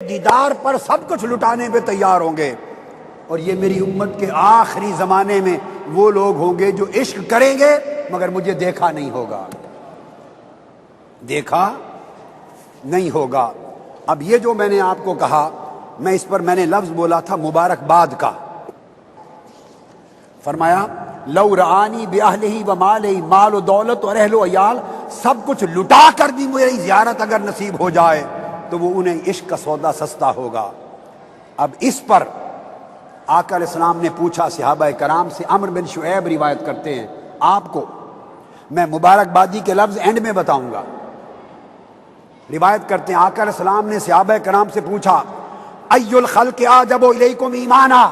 دیدار پر سب کچھ لٹانے پہ تیار ہوں گے، اور یہ میری امت کے آخری زمانے میں وہ لوگ ہوں گے جو عشق کریں گے مگر مجھے دیکھا نہیں ہوگا، دیکھا نہیں ہوگا۔ اب یہ جو میں نے آپ کو کہا، میں اس پر میں نے لفظ بولا تھا مبارکباد کا۔ فرمایا لو رعانی باہلہ و مالہ، مال و دولت اور اہل و عیال سب کچھ لٹا کر بھی میری زیارت اگر نصیب ہو جائے تو وہ انہیں عشق کا سودا سستا ہوگا۔ اب اس پر آقا علیہ السلام نے پوچھا صحابہ کرام سے، عمرو بن شعیب روایت کرتے ہیں، آپ کو میں مبارکبادی کے لفظ اینڈ میں بتاؤں گا۔ روایت کرتے ہیں آقا علیہ السلام نے صحابہ کرام سے پوچھا ای الخلق اعجب الیکم ایمانا،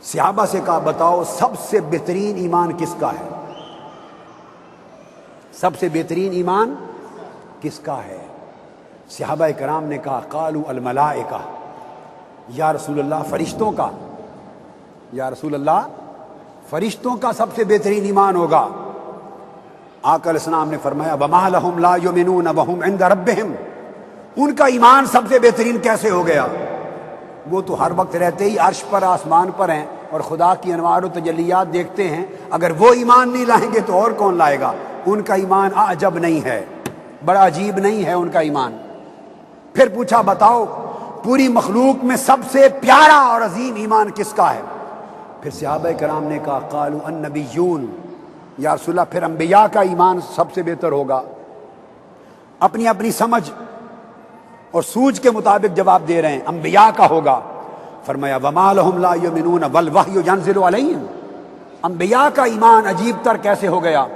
صحابہ سے کہا بتاؤ سب سے بہترین ایمان کس کا ہے، سب سے بہترین ایمان کس کا ہے؟ صحابہ کرام نے کہا قالوا الملائکہ، یا رسول اللہ فرشتوں کا، یا رسول اللہ فرشتوں کا سب سے بہترین ایمان ہوگا۔ آقا علیہ السلام نے فرمایا وما لهم لا یؤمنون وهم عند ربهم، ان کا ایمان سب سے بہترین کیسے ہو گیا؟ وہ تو ہر وقت رہتے ہی عرش پر آسمان پر ہیں اور خدا کی انوار و تجلیات دیکھتے ہیں، اگر وہ ایمان نہیں لائیں گے تو اور کون لائے گا؟ ان کا ایمان عجب نہیں ہے، بڑا عجیب نہیں ہے ان کا ایمان۔ پھر پوچھا بتاؤ پوری مخلوق میں سب سے پیارا اور عظیم ایمان کس کا ہے؟ پھر صحابہ کرام نے کہا قالوا النبیون، یا رسول اللہ پھر انبیاء کا ایمان سب سے بہتر ہوگا۔ اپنی اپنی سمجھ اور سوچ کے مطابق جواب دے رہے ہیں انبیاء کا ہوگا۔ فرمایا وما لهم لا یؤمنون والوحی ینزل علیہم، انبیاء کا ایمان عجیب تر کیسے ہو گیا؟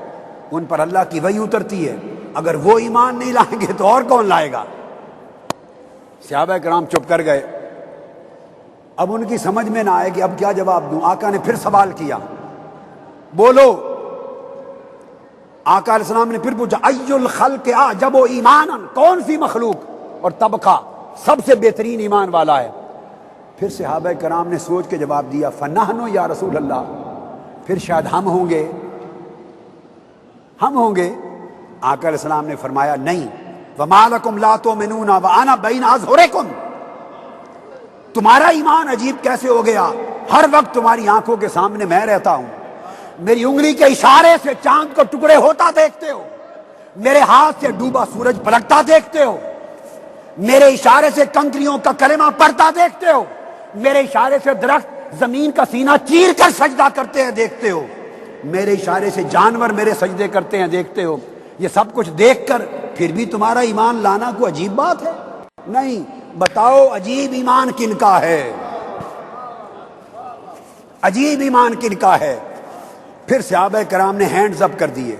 ان پر اللہ کی وحی اترتی ہے، اگر وہ ایمان نہیں لائیں گے تو اور کون لائے گا؟ صحابہ کرام چپ کر گئے۔ اب ان کی سمجھ میں نہ آئے کہ اب کیا جواب دوں۔ آقا نے پھر سوال کیا بولو۔ آقا علیہ السلام نے پھر پوچھا ای الخلق اعجب ایمانا، کون سی مخلوق اور طبقہ سب سے بہترین ایمان والا ہے؟ پھر صحابہ کرام نے سوچ کے جواب دیا فنحن یا رسول اللہ، پھر شاید ہم ہوں گے، ہم ہوں گے۔ آقا علیہ السلام نے فرمایا نہیں، وما لکم لا تؤمنون وانا بین اظہرکم، تمہارا ایمان عجیب کیسے ہو گیا؟ ہر وقت تمہاری آنکھوں کے سامنے میں رہتا ہوں، میری انگلی کے اشارے سے چاند کو ٹکڑے ہوتا دیکھتے ہو، میرے ہاتھ سے ڈوبا سورج پلٹتا دیکھتے ہو، میرے اشارے سے کنکریوں کا کلمہ پڑھتا دیکھتے ہو، میرے اشارے سے درخت زمین کا سینہ چیر کر سجدہ کرتے ہیں دیکھتے ہو، میرے اشارے سے جانور میرے سجدے کرتے ہیں دیکھتے ہو۔ یہ سب کچھ دیکھ کر پھر بھی تمہارا ایمان لانا کوئی عجیب بات ہے؟ نہیں، بتاؤ عجیب ایمان کن کا ہے، عجیب ایمان کن کا ہے؟ پھر صحابہ کرام نے ہینڈز اپ کر دیے،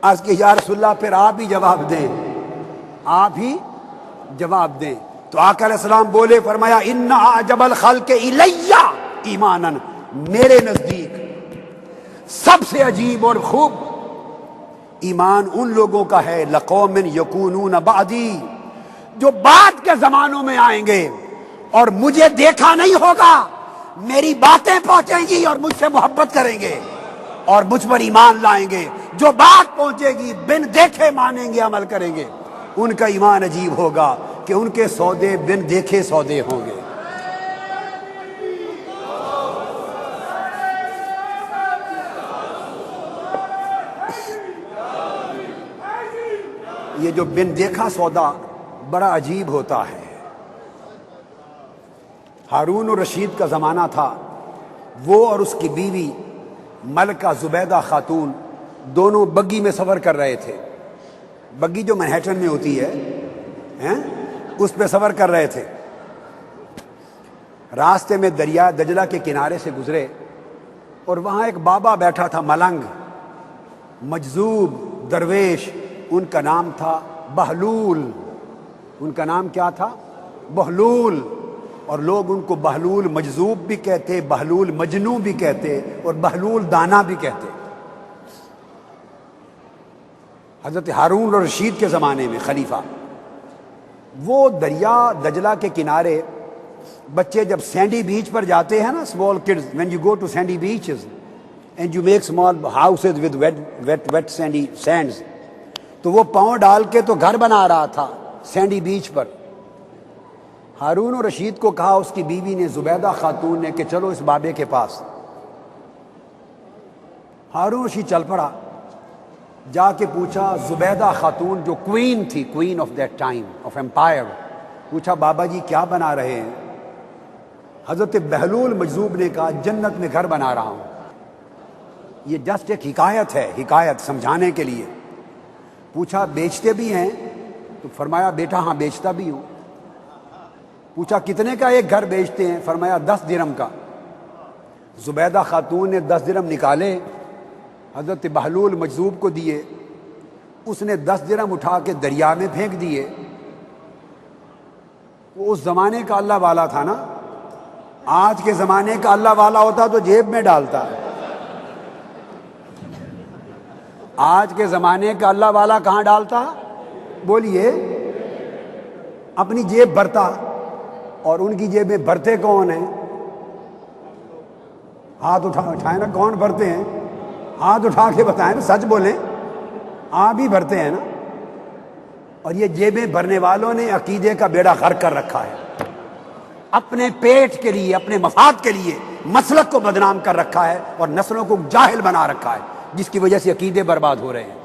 عرض کہ یا رسول اللہ پھر آپ ہی جواب دیں، آپ ہی جواب دیں۔ تو آقا علیہ السلام بولے، فرمایا ان اعجب الخلق الی ایمانا، میرے نزدیک سب سے عجیب اور خوب ایمان ان لوگوں کا ہے لقوم یکونون بعدی، جو بعد کے زمانوں میں آئیں گے اور مجھے دیکھا نہیں ہوگا، میری باتیں پہنچیں گی اور مجھ سے محبت کریں گے اور مجھ پر ایمان لائیں گے، جو بات پہنچے گی بن دیکھے مانیں گے، عمل کریں گے، ان کا ایمان عجیب ہوگا کہ ان کے سودے بن دیکھے سودے ہوں گے۔ یہ جو بن دیکھا سودا بڑا عجیب ہوتا ہے۔ ہارون الرشید کا زمانہ تھا، وہ اور اس کی بیوی ملکہ زبیدہ خاتون دونوں بگی میں سفر کر رہے تھے، بگی جو منہیٹن میں ہوتی ہے اس پہ سفر کر رہے تھے۔ راستے میں دریا دجلہ کے کنارے سے گزرے اور وہاں ایک بابا بیٹھا تھا، ملنگ، مجذوب درویش، ان کا نام تھا بہلول، ان کا نام کیا تھا؟ بہلول، اور لوگ ان کو بہلول مجذوب بھی کہتے، بہلول مجنوں بھی کہتے اور بہلول دانا بھی کہتے۔ حضرت ہارون الرشید کے زمانے میں خلیفہ، وہ دریا دجلہ کے کنارے بچے جب سینڈی بیچ پر جاتے ہیں نا، small kids, when you go to sandy beaches and you make small houses with wet sands، تو وہ پاؤں ڈال کے تو گھر بنا رہا تھا سینڈی بیچ پر، ہارون رشید کو کہا اس کی بیوی نے، زبیدہ خاتون نے، کہ چلو اس بابے کے پاس۔ ہارون رشید چل پڑا، جا کے پوچھا زبیدہ خاتون جو کوئین تھی، queen of that time of empire, پوچھا بابا جی کیا بنا رہے ہیں؟ حضرت بہلول مجذوب نے کہا جنت میں گھر بنا رہا ہوں۔ یہ جسٹ ایک حکایت ہے، حکایت سمجھانے کے لیے۔ پوچھا بیچتے بھی ہیں؟ تو فرمایا بیٹا ہاں بیچتا بھی ہوں۔ پوچھا کتنے کا ایک گھر بیچتے ہیں؟ فرمایا 10 درہم کا۔ زبیدہ خاتون نے 10 درہم نکالے، حضرت بہلول مجذوب کو دیے، اس نے 10 درہم اٹھا کے دریا میں پھینک دیے۔ وہ اس زمانے کا اللہ والا تھا نا، آج کے زمانے کا اللہ والا ہوتا تو جیب میں ڈالتا۔ آج کے زمانے کا اللہ والا کہاں ڈالتا؟ بولیے، اپنی جیب بھرتا۔ اور ان کی جیب میں بھرتے کون ہیں؟ ہاتھ اٹھائیں نا، کون بھرتے ہیں؟ ہاتھ اٹھا کے بتائیں نا، سچ بولیں، آپ ہی بھرتے ہیں نا۔ اور یہ جیبیں بھرنے والوں نے عقیدے کا بیڑا غرق کر رکھا ہے، اپنے پیٹ کے لیے، اپنے مفاد کے لیے مسلک کو بدنام کر رکھا ہے اور نسلوں کو جاہل بنا رکھا ہے، جس کی وجہ سے عقیدے برباد ہو رہے ہیں۔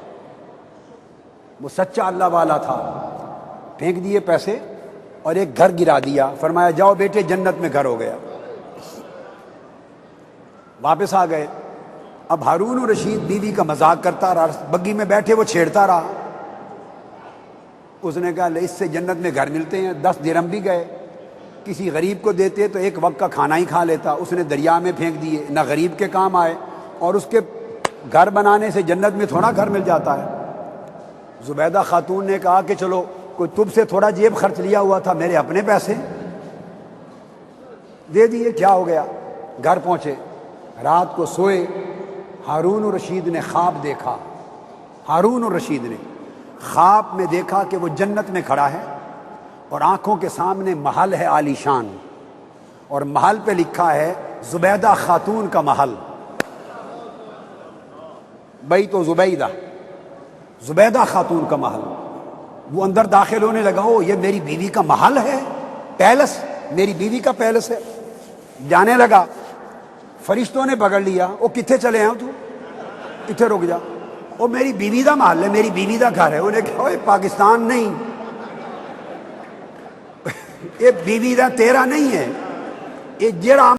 وہ سچا اللہ والا تھا، پھینک دیے پیسے اور ایک گھر گرا دیا، فرمایا جاؤ بیٹے جنت میں گھر ہو گیا۔ واپس آ گئے۔ اب ہارون رشید بیوی کا مذاق کرتا رہا، بگی میں بیٹھے وہ چھیڑتا رہا۔ اس نے کہا اس سے جنت میں گھر ملتے ہیں، 10 درہم بھی گئے، کسی غریب کو دیتے تو ایک وقت کا کھانا ہی کھا لیتا۔ اس نے دریا میں پھینک دیے، نہ غریب کے کام آئے، اور اس کے گھر بنانے سے جنت میں تھوڑا گھر مل جاتا ہے۔ زبیدہ خاتون نے کہا کہ چلو کوئی تم سے تھوڑا جیب خرچ لیا ہوا تھا، میرے اپنے پیسے دے دیے، کیا ہو گیا؟ گھر پہنچے، رات کو سوئے، ہارون رشید نے خواب دیکھا۔ ہارون رشید نے خواب میں دیکھا کہ وہ جنت میں کھڑا ہے اور آنکھوں کے سامنے محل ہے عالی شان، اور محل پہ لکھا ہے زبیدہ خاتون کا محل، بیت زبیدہ، زبیدہ خاتون کا محل۔ وہ اندر داخل ہونے لگا، یہ میری بیوی کا محل ہے، پیلس، میری بیوی کا پیلس ہے۔ جانے لگا، فرشتوں نے پکڑ لیا، کتنے چلے ہیں تو اتنے رک جا، میری بیوی دا محل ہے، میری بیوی دا گھر ہے۔ انہیں کہا پاکستان نہیں، یہ بیوی دا تیرا نہیں ہے، یہ جڑا